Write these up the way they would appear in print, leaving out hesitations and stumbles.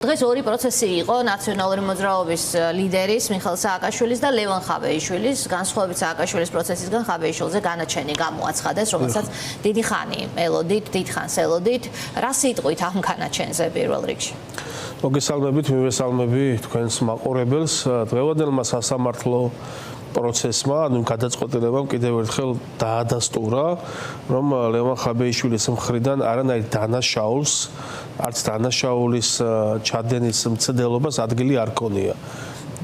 დღეს ორი პროცესი იყო ნაციონალური მოძრაობის ლიდერის მიხეილ სააკაშვილის და ლევან ხაბეიშვილის განსხვავებით სააკაშვილის პროცესისგან ხაბეიშვილზე განაჩენი გამოაცხადეს, რომელსაც დიდი ხანი ელოდით, დიდ ხანს ელოდით. რა სიტყვით ამ განაჩენზე პირველ რიგში? მოგესალმებით, მივესალმები თქვენს მაყურებელს. დღევანდელმა სასამართლო პროცესმა, ანუ გადაწყვეტილებამ კიდევ ერთხელ დაადასტურა, რომ ლევან ხაბეიშვილის მხრიდან არანაირ დანაშაულს, არც დანაშაულის ჩადენის მცდელობას ადგილი არ ქონია.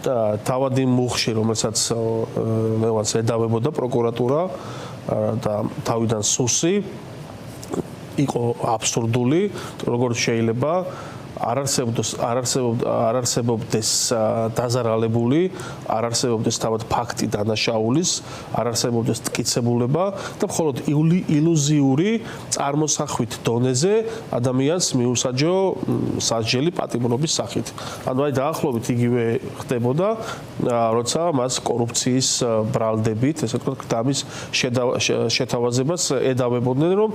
და თავად იმ მუხში, რომელსაც ლევანს ედავებოდა პროკურატურა და თავიდან სუსი, იყო აბსურდული, როგორც შეიძლება არ არსებობდეს დაზარალებული, არ არსებობდეს თავად ფაქტი დანაშაულის, არ არსებობდეს მტკიცებულება და მხოლოდ ილუზიური წარმოსახვით დონეზე ადამიანს მიუსაჯო სასჯელი პატიმრობის სახით. ანუ აი დაახლოებით იგივე ხდებოდა, როცა მას კორუფციის ბრალდებით, ესე ვთქვათ, გდამის შეთავაზებას ედავებოდნენ, რომ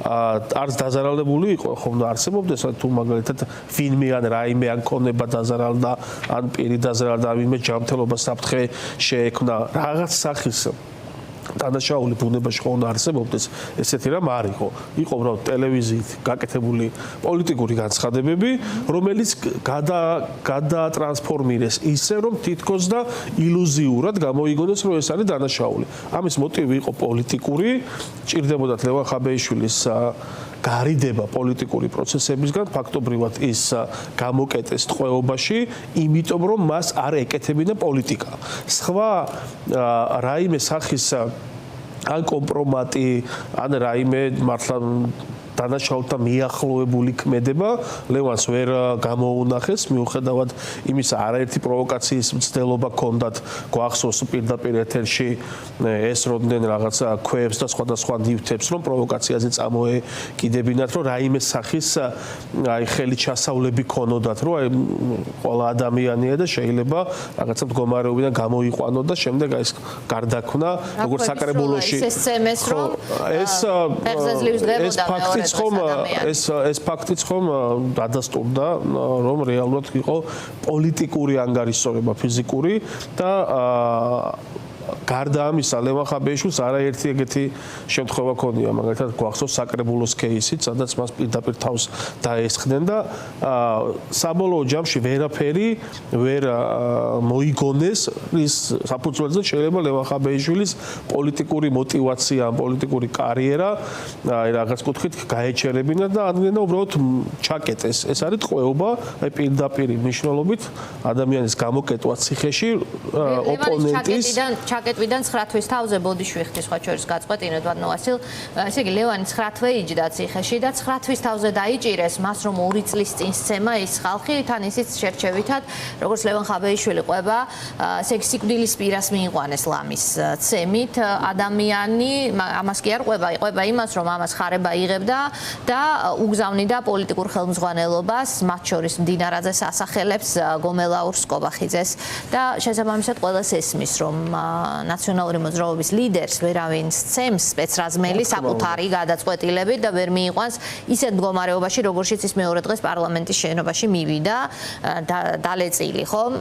არც დაზარალებული იყო, ხომ არსებობდეს თუ მაგალითად ვინმე ან რაიმე ან ქონება დაზარალდა, ან პირი დაზარალდა, ვინმე ჯანმრთელობა საფრთხე შეექმნა, რაღაც სახის დანაშაული ბუნებაში ხო უნდა არსებობდეს, ესეთი რამ არ იყო. იყო უბრალოდ ტელევიზიით გაკეთებული პოლიტიკური განცხადებები, რომელიც გადატრანსფორმირეს ისე, რომ თითქოს და ილუზიურად გამოიგონეს, რომ ეს არის დანაშაული. ამის მოტივი იყო პოლიტიკური, ჭირდებოდათ ლევან ხაბეიშვილის გარიდება პოლიტიკური პროცესებისგან, ფაქტობრივად ის გამოკეტეს ტყვეობაში, იმიტომ რომ მას არ ეკეთებინა პოლიტიკა. სხვა რაიმე სახის ან კომპრომატი, ან რაიმე მართლა დანაშაულთა მიახლოებული ქმედება ლევანს ვერ გამოუნახეს, მიუხედავად იმისა, არაერთი პროვოკაციის მცდელობა ჰქონდათ, გვახსოვს პირდაპირ ეთერში ესროდნენ რაღაცა ქვებს და სხვადასხვა ნივთებს, რომ პროვოკაციაზე წამოეკიდებინათ, რომ რაიმე სახის აი ხელით ჩასავლები ქონოდათ, რომ აი ყველა ადამიანია და შეიძლება რაღაცა მდგომარეობიდან გამოიყვანო და შემდეგ აი ეს გარდაქმნა, როგორც საკრებულოში. ეს ფაქტიც ხომ დადასტურდა, რომ რეალურად იყო პოლიტიკური ანგარიშსწორება ფიზიკური და გარდა ამისა ლევან ხაბეიშვილს არაერთი ეგეთი შემთხვევა ქონია, მაგალითად გვახსოვს საკრებულოს кейსით, სადაც მას პირდაპირ თავს დაესხნენ და საბოლოო ჯამში ვერაფერი ვერ მოიგონეს ის საფუძველზე შეიძლება ლევან ხაბეიშვილის პოლიტიკური мотиваცია, პოლიტიკური კარიერა აი რაღაც კუთხით გაეჩერებინა და ადგენდა უბრალოდ ჩაკეტეს. ეს არის ტყვეობა, აი პირდაპირ მნიშვნელობით ადამიანის გამოკეტვა ციხეში ოპონენტის ჩაკეტვიდან 9 თვის თავზე ბოდიშვი ხდის სხვა შორის გაწყვეტინეთ ვადნოვასილ. ესე იგი ლევანი 9 თვე იჯდა ციხეში და 9 თვის თავზე დაიჭირეს მას, რომ 2 წლის წინ სცემა ის ხალხი თან ისიც შერჩევითად, როგორც ლევან ხაბეიშვილი ყვება, ესე იგი სიკვდილის პირას მიიყვანეს ლამის ცემით ადამიანი, ამას კი არ ყვება იმას, რომ ამას ხარება იღებდა და უგზავნიდა პოლიტიკურ ხელმძღვანელობას, მათ შორის მდინარაძეს ასახელებს, გომელაურს, კობახიძეს და შესაბამისად ყველას ესმის, რომ ნაციონალური მოძრაობის ლიდერს ვერავინ სცემს სპეცრაზმელი საკუთარი გადაწყვეტილებით და ვერ მიიყვანს ისეთ მდგომარეობაში, როგორშიც ის მეორე დღეს პარლამენტის შენობაში მივიდა დალეწილი, ხომ?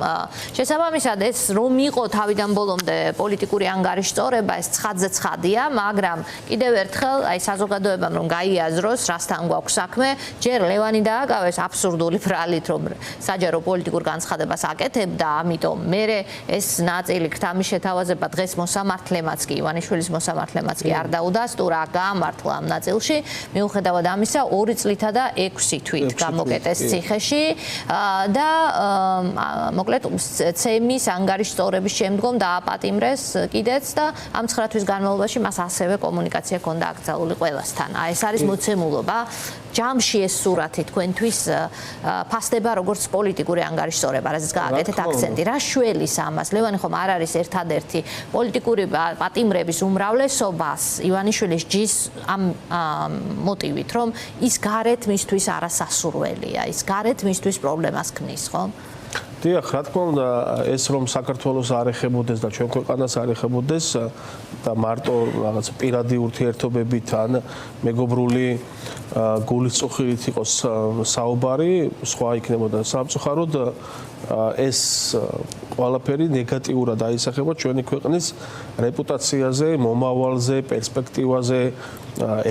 შესაბამისად ეს რომ იყო თავიდან ბოლომდე პოლიტიკური ანგარიშსწორება, ეს ცხადზე ცხადია, მაგრამ კიდევ ერთხელ აი საზოგადოებამ რომ გაიაზროს, რასთან გვაქვს საქმე, ჯერ ლევანი დააკავეს აბსურდული ბრალით, რომ საჯარო პოლიტიკურ განცხადებას აკეთებდა, ამიტომ მე ეს ნაწილი ქთამის შეთავაზება დღეს მოსამართლემაც კი, ივანიშვილის მოსამართლემაც კი არ დაუდასტურა, გაამართლა ამ ნაწილში, მიუხედავად ამისა 2 წლითა და 6 თვით გამოკეტეს ციხეში და მოკლედ ცემის ანგარიშსწორების შემდგომ დააპატიმრეს კიდეც და ამ 9 თვის განმავლობაში მას ასევე კომუნიკაცია ჰქონდა აკრძალული ყველასთან. ეს არის მოცემულობა. ჯამში ეს სურათი თქვენთვის ფასდება როგორც პოლიტიკური ანგარიშსწორება, რაზეც გააკეთეთ აქცენტი. რა შველის ამას? ლევანი ხომ არ არის ერთადერთი პოლიტიკური პატიმრების უმრავლესობას ივანიშვილის ჯის ამ მოტივით, რომ ის გარეთ მისთვის არასასურველია, ის გარეთ მისთვის პრობლემას ქმნის, ხო? დიახ, რა თქმა უნდა, ეს რომ საქართველოს არ ეხებოდეს და ჩვენ ქვეყანას არ ეხებოდეს და მარტო რაღაც პირადი ურთიერთობებით ან მეგობრული გულისწუხით იყოს საუბარი, სხვა იქნებოდა სამწუხაროდ ეს ყველაფერი ნეგატიურად აისახება ჩვენი ქვეყნის რეპუტაციაზე, მომავალზე, პერსპექტივაზე,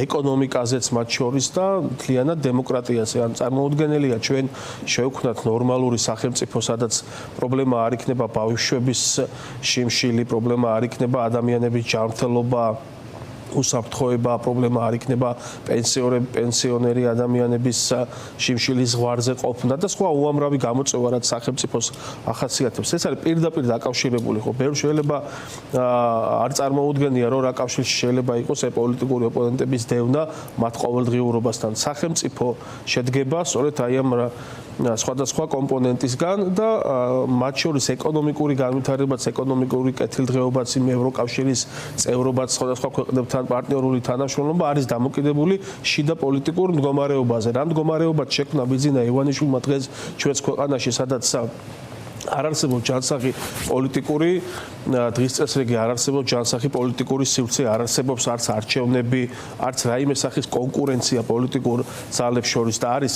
ეკონომიკაზეც მათ შორის და მთლიანად დემოკრატიაზე. ან წარმოუდგენელია ჩვენ შევქმნათ ნორმალური სახელმწიფო, სადაც პრობლემა არ იქნება ბავშვების შიმშილი, პრობლემა არ იქნება ადამიანების ჯანმრთელობა, უსაფრთხოება, პრობლემა არ იქნება პენსიონერი ადამიანების შიმშილის ზღვარზე ყოფნა და სხვა უამრავი გამოწვევა, რაც სახელმწიფოს ახასიათებს. ეს არის პირდაპირ დაკავშირებული, ხო, ბევრ შეიძლება არ წარმოუდგენია, რომ რა კავშირში შეიძლება იყოს პოლიტიკური ოპონენტების დევნა მათ ყოველდღიურობასთან. სახელმწიფო შედგება სწორედ აი ამ სხვადასხვა კომპონენტისგან და მათ შორის ეკონომიკური განვითარებაც, ეკონომიკური კეთილდღეობაც, იმ ევროკავშირის წევრობაც, სხვადასხვა ქვეყნებთან პარტნიორული თანამშრომლობა არის დამოკიდებული შიდა პოლიტიკურ მდგომარეობაზე. რა მდგომარეობაც შექმნა ბიძინა ივანიშვილმა დღეს ჩვენს ქვეყანაში, სადაც არ არსებობს ჯანსაღი პოლიტიკური დღის წესრიგი, არ არსებობს ჯანსაღი პოლიტიკური სივრცე, არ არსებობს არც არჩევნები, არც რაიმე სახის კონკურენცია პოლიტიკურ ძალებს შორის და არის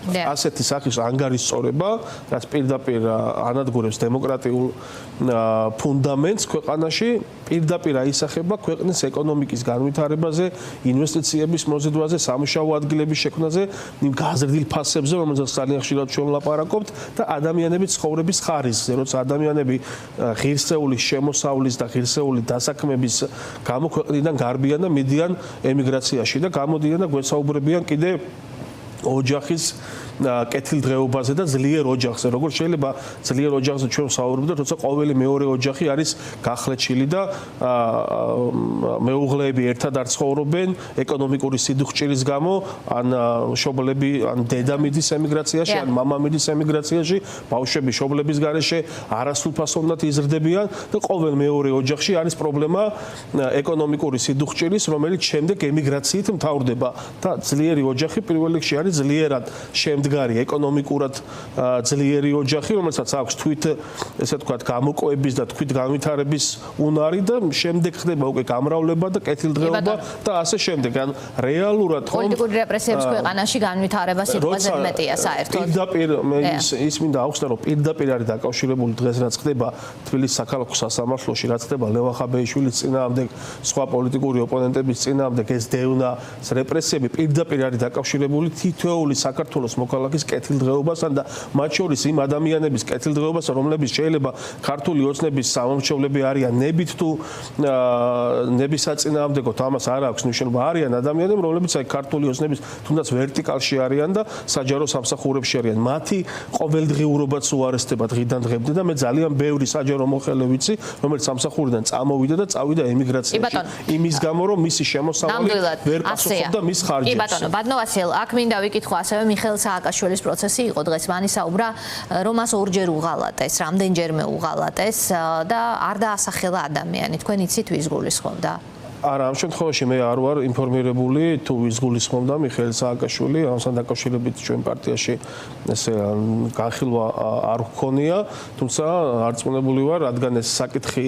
ასეთი სახის ანგარიშწორება, რაც პირდაპირ ანადგურებს დემოკრატიულ ფუნდამენტს ქვეყანაში, პირდაპირ აისახება ქვეყნის ეკონომიკის განვითარებაზე, ინვესტიციების მოზიდვაზე, სამუშაო ადგილების შექმნაზე, იმ გაზრდილ ფასებზე, რომელზეც ძალიან ხშირად ჩვენ ვლაპარაკობთ და ადამიანების ცხოვრების ხარისხზე, როცა ადამიანები ღირსეული შემოსავლის და ღირსეული დასაქმების გამო ქვეყნიდან გარბიან და მიდიან ემიგრაციაში და გამოდიან და გვესაუბრებიან კიდე ოჯახის კეთილდღეობაზე და ძლიერ ოჯახზე. როგორ შეიძლება ძლიერ ოჯახზე ჩვენ ვსაუბრობთ, როცა ყოველი მეორე ოჯახი არის გახლეჩილი და მეუღლეები ერთად არ ცხოვრობენ ეკონომიკური სიდუხჭირის გამო, ან მშობლები, ან დედა მიდის ემიგრაციაში, ან მამა მიდის ემიგრაციაში, ბავშვები მშობლების გარეშე არასრულფასოვნად იზრდებიან და ყოველ მეორე ოჯახში არის პრობლემა ეკონომიკური სიდუხჭირის, რომელიც შემდეგ ემიგრაციით მთავრდება და ძლიერი ოჯახი პირველ რიგში არის ძლიერად მდგარი ეკონომიკურად ძლიერი ოჯახი, რომელსაც აქვს თვით ესე ვთქვათ გამოკვების და თვით განვითარების უნარი და შემდეგ ხდება უკვე გამრავლება და კეთილდღეობა და ასე შემდეგ. ან რეალურად პოლიტიკური რეპრესიების ქვეყანაში განვითარება სიტყვაზე მეტია საერთოდ. პირდაპირ ის მინდა აუხსნა, რომ პირდაპირ არის დაკავშირებული დღეს რაც ხდება თბილისის საქალაქო სასამართლოში, რაც ხდება ლევან ხაბეიშვილის წინააღმდეგ, სხვა პოლიტიკური ოპონენტების წინააღმდეგ, ეს დევნა, რეპრესიები პირდაპირ არის დაკავშირებული თითოეული საქართველოს მოქალაქის კეთილდღეობასთან და მათ შორის იმ ადამიანების კეთილდღეობასთან, რომლებიც შეიძლება ქართული ოცნების სამომრჩევლები არიან ნებით თუ ნების საწინააღმდეგოდ, ამას არ აქვს მნიშვნელობა. არიან ადამიანები, რომლებიც აი ქართული ოცნების თუნდაც ვერტიკალში არიან და საჯარო სამსახურებში არიან. მათი ყოველდღიურობაც უარესდება დღიდან დღემდე და მე ძალიან ბევრი საჯარო მოხელე ვიცი, რომელიც სამსახურიდან წამოვიდა და წავიდა ემიგრაციაში. იმის გამო, რომ მისი შემოსავალი ვერ პასუხობდა მის ხარჯებს. კი ბატონო, ბატონო ვასილ, აქ მინდა ვიკითხო ასევე მიხეილ სააკაშვილის პროცესი იყო დღეს, მან ისაუბრა, რომ მას ორჯერ უღალატეს, რამდენჯერმე უღალატეს და არ დაასახელა ადამიანი. თქვენ იცით ვის გულისხმობდა? არა, ამ შემთხვევაში მე არ ვარ ინფორმირებული თუ ვის გულისხმობდა მიხეილ სააკაშვილი, ამასთან დაკავშირებით ჩვენ პარტიაში ესე განხილვა არ გქონია, თუმცა არწმუნებული ვარ, რადგან ეს საკითხი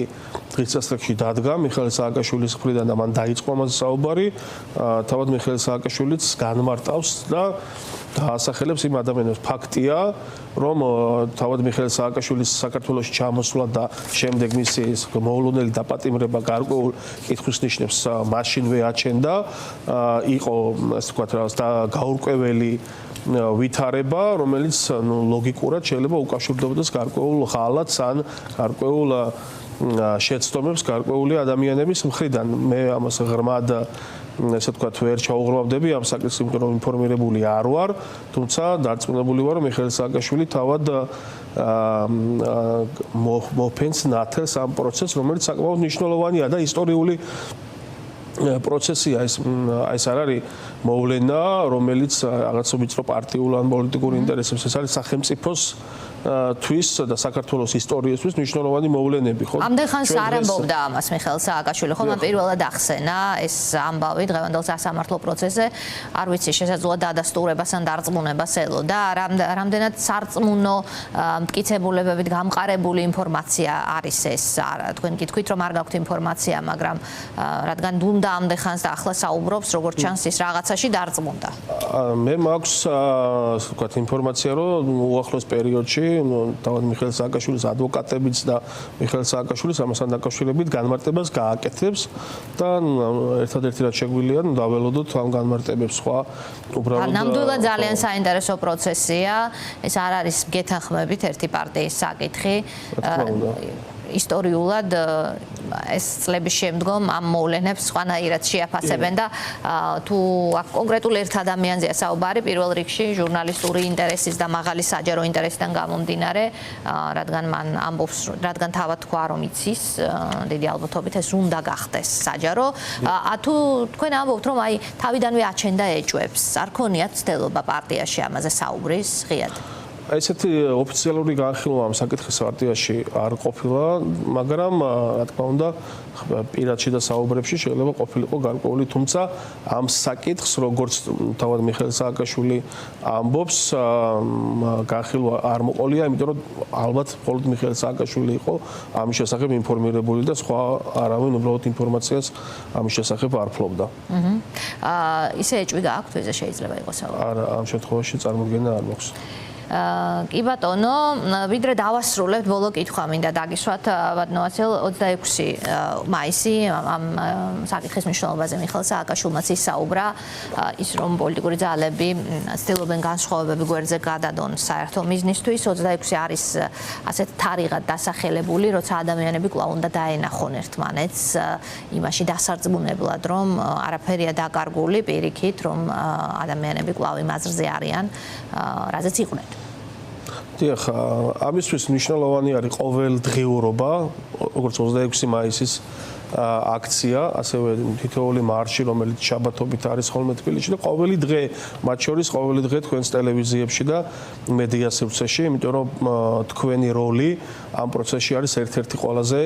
დღის წესრიგში დადგა მიხეილ სააკაშვილის მხრიდან და მან დაიწყო ამაზე საუბარი, თავად მიხეილ სააკაშვილიც განმარტავს და დაასახელებს იმ ადამიანებს. ფაქტია, რომ თავად მიხეილ სააკაშვილის საქართველოში ჩამოსვლა და შემდეგ მისი მოულოდნელი დაპატიმრება გარკვეულ კითხვის ნიშნებს მაშინვე აჩენდა, იყო ასე ვთქვათ და გაურკვეველი ვითარება, რომელიც ლოგიკურად შეიძლება უკავშირდებოდეს გარკვეულ ღალატს ან გარკვეულ შეცდომებს გარკვეული ადამიანების მხრიდან. მე ამას ღრმად ესე ვთქვათ ვერ ჩაუღრმავდები ამ საკითხის რომ ინფორმირებული არ ვარ, თუმცა დარწმუნებული ვარ, რომ მიხეილ სააკაშვილი თავად მოფენს ნათელს ამ პროცესს, რომელიც საკმაოდ მნიშვნელოვანია და ისტორიული პროცესია. ეს არ არის მოვლენა, რომელიც რაღაც ვიწრო პარტიულ ან პოლიტიკურ ინტერესებს, ეს არის სახელმწიფოს თვის და საქართველოს ისტორიისთვის მნიშვნელოვანი მოვლენები, ხო? ამდენ ხანს არ ამბობდა ამას მიხეილ სააკაშვილი, ხო? მან პირველად ახსენა ეს ამბავი დღევანდელ სასამართლო პროცესზე, არ ვიცი, შესაძლოა დადასტურებას ან დარწმუნებას ელოდა, რამდენად სარწმუნო მტკიცებულებებით გამყარებული ინფორმაცია არის ეს, თქვენ გითქვით რომ არ გაქვთ ინფორმაცია, მაგრამ რადგან დუმდა ამდენ ხანს და ახლა საუბრობს, როგორც ჩანს ის რაღაცაში დარწმუნდა. მე მაქვს ვთქვათ ინფორმაცია, რომ უახლოს პერიოდში თავად მიხეილ სააკაშვილის ადვოკატებიც და მიხეილ სააკაშვილის ამასთან დაკავშირებით განმარტებას გააკეთებს და ერთადერთი რაც შეგვიძლია დაველოდოთ ამ განმარტებებს სხვა უბრალოდ ნამდვილად ძალიან საინტერესო პროცესია ეს არ არის გეთანხმებით ერთი პარტიის საკითხი ისტორიულად ეს წლების შემდგომ ამ მოვლენებს სხვანაირად შეაფასებენ და თუ აქ კონკრეტულ ერთ ადამიანზეა საუბარი პირველ რიგში ჟურნალისტური ინტერესის და მაღალი საჯარო ინტერესიდან გამომდინარე რადგან მან ამბობს რადგან თავად თქვა რომ იცის დიდი ალბათობით ეს უნდა გახდეს საჯარო თუ თქვენ ამბობთ რომ აი თავიდანვე აჩენდა ეჭვებს არ ქონიათ ცდელობა პარტიაში ამაზე საუბრის ღიად ესეთი ოფიციალური განხილვა ამ საკითხის პარტიაში არ ყოფილა, მაგრამ რა თქმა უნდა, პირადში და საუბრებში შეიძლება ყოფილიყო გარკვეული, თუმცა ამ საკითხს, როგორც თავად მიხეილ სააკაშვილი ამბობს, განხილვა არ მოყოლია, იმიტომ რომ ალბათ მხოლოდ მიხეილ სააკაშვილი იყო ამის შესახებ ინფორმირებული და სხვა არავინ უბრალოდ ინფორმაციას ამის შესახებ არ ფლობდა. ისე ეჭვი გააქვთ, ესე შეიძლება იყოს საუბარი. არა, ამ შემთხვევაში წარმოდგენა არ მაქვს. კი ბატონო, ვიდრე დავასრულებთ ბოლო კითხვა მინდა დაგისვათ ბატონო 26 მაისი ამ საკითხის მნიშვნელობაზე მიხეილ სააკაშვილმაც ისაუბრა ის რომ პოლიტიკური ძალები ცდილობენ განსხვავებები გვერდზე გადადონ საერთო მიზნისთვის 26 არის ასეთ თარიღად დასახელებული როცა ადამიანები კვლავ უნდა დაენახონ ერთმანეთს იმაში დასარწმუნებლად რომ არაფერია დაკარგული პირიქით რომ ადამიანები კვლავ იმ აზრზე არიან რაზეც იყვნენ დიახ, ამისთვის მნიშვნელოვანი არის ყოველდღიურობა, როგორც 26 მაისის აქცია, ასევე თითოეული მარში, რომელიც შაბათობით არის ხოლმე თბილისში და ყოველი დღე, მათ შორის ყოველი დღე თქვენს ტელევიზიებში და მედია სივრცეში, იმიტომ რომ თქვენი როლი ამ პროცესში არის ერთ-ერთი ყველაზე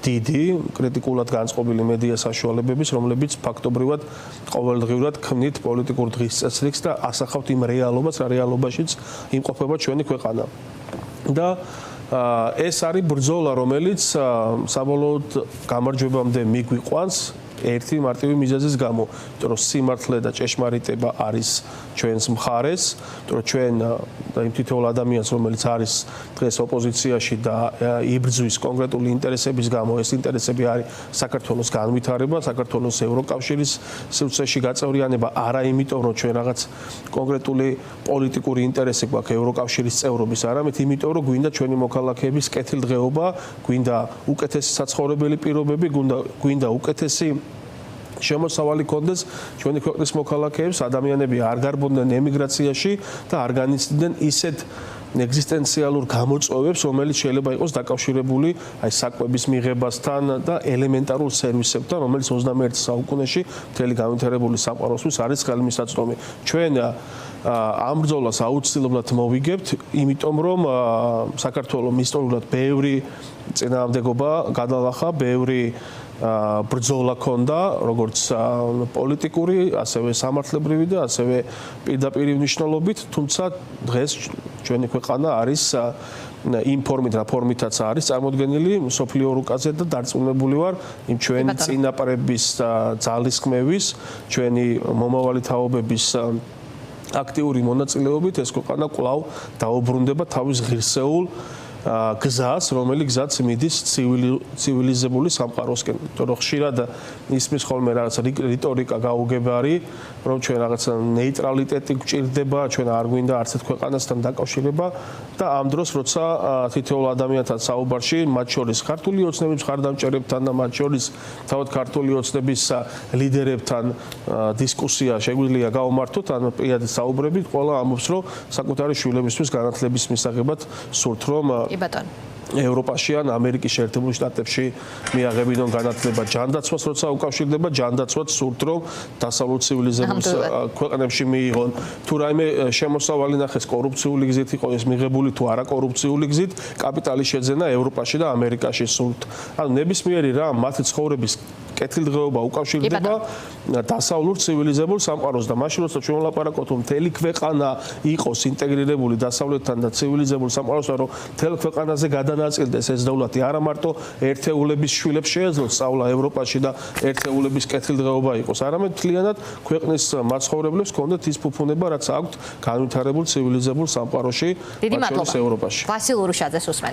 დიდი კრიტიკულად განწყობილი მედია საშუალებების, რომლებიც ფაქტობრივად ყოველდღიურად ქმნით პოლიტიკურ დღის წესრიგს და ასახავთ იმ რეალობას, რა რეალობაშიც იმყოფება ჩვენი ქვეყანა. და ეს არის ბრძოლა, რომელიც საბოლოოდ გამარჯვებამდე მიგვიყვანს ერთი მარტივი მიზეზის გამო, იმიტომ რომ სიმართლე და ჭეშმარიტება არის ჩვენს მხარეს, იმიტომ რომ ჩვენ და იმ თითოეულ ადამიანს, რომელიც არის დღეს ოპოზიციაში და იბრძვის კონკრეტული ინტერესების გამო, ეს ინტერესები არის საქართველოს განვითარება, საქართველოს ევროკავშირის სივრცეში გაწევრიანება, არა იმიტომ, რომ ჩვენ რაღაც კონკრეტული პოლიტიკური ინტერესი გვაქვს ევროკავშირის წევრობის, არამედ იმიტომ, რომ გვინდა ჩვენი მოქალაქეების კეთილდღეობა, გვინდა უკეთესი საცხოვრებელი პირობები, გვინდა უკეთესი შემოსავალი კონდეს ჩვენი ქვეყნის მოქალაქეებს, ადამიანები არ გარბოდნენ ემიგრაციაში და არ განიცდიდნენ ისეთ ეგზისტენციალურ გამოწვევებს, რომელიც შეიძლება იყოს დაკავშირებული აი საკვების მიღებასთან და ელემენტარულ სერვისებთან, რომელიც 21 საუკუნეში მთელი განვითარებული სამყაროსთვის არის ხელმისაწვდომი. ჩვენ ამ ბრძოლას აუცილებლად მოვიგებთ, იმიტომ რომ საქართველოს ისტორიულად ბევრი წინააღმდეგობა გადალახა, ბევრი ბრძოლა ქონდა, როგორც პოლიტიკური, ასევე სამართლებრივი და ასევე პირდაპირ მნიშვნელობით, თუმცა დღეს ჩვენი ქვეყანა არის იმ ფორმით, რა ფორმითაც არის წარმოდგენილი მსოფლიო რუკაზე და დარწმუნებული ვარ იმ ჩვენი წინაპრების ძალისხმევის, ჩვენი მომავალი თაობების აქტიური მონაწილეობით ეს ქვეყანა კვლავ დაუბრუნდება თავის ღირსეულ გზას, რომელიც გზაც მიდის ცივილიზებული სამყაროსკენ. თორე ხშირად ისმის ხოლმე რაღაც რიტორიკა გაუგებარი, რომ ჩვენ რაღაც ნეიტრალიტეტი გვჭირდება, ჩვენ არ გვინდა არც ერთ ქვეყანასთან დაკავშირება და ამ დროს როცა თითოეულ ადამიანთან საუბარში, მათ შორის ქართული ოცნების მხარდამჭერებთან და მათ შორის თავად ქართული ოცნების ლიდერებთან დისკუსია შეგვიძლია გავმართოთ, ან პირადი საუბრებით, ყველა ამბობს, რომ საკუთარი შვილებისთვის განათლების მისაღებად სურთ, რომ კი ბატონო. ევროპაში ან ამერიკის შეერთებულ შტატებში მიაღებინონ განათლება ჯანდაცვას, როცა უკავშირდება ჯანდაცვაც სურთ რომ დასავლურ ცივილიზებულ ქვეყნებში მიიღონ. თუ რაიმე შემოსავალი ნახეს კორუფციული გზით იყო ეს მიღებული თუ არა კორუფციული გზით, კაპიტალის შეძენა ევროპაში და ამერიკაში სურთ. ანუ ნებისმიერი რამ მათი ცხოვრების კეთილდღეობა უკავშირდება დასავლურ ცივილიზებულ სამყაროს და მაშინ როცა ჩვენ ვლაპარაკობთ რომ მთელი ქვეყანა იყოს ინტეგრირებული დასავლეთთან და ცივილიზებულ სამყაროსთან რომ მთელ ქვეყანაზე გადანაწილდეს ეს დოვლათი არა მარტო ერთეულების შვილებს შეეძლოთ სწავლა ევროპაში და ერთეულების კეთილდღეობა იყოს არამედ მთლიანად ქვეყნის მაცხოვრებლებს ჰქონდეთ ის ფუფუნება რაც აქვთ განვითარებულ ცივილიზებულ სამყაროში მათ შორის ევროპაში. ვასილ ურუშაძეს უსმენთ.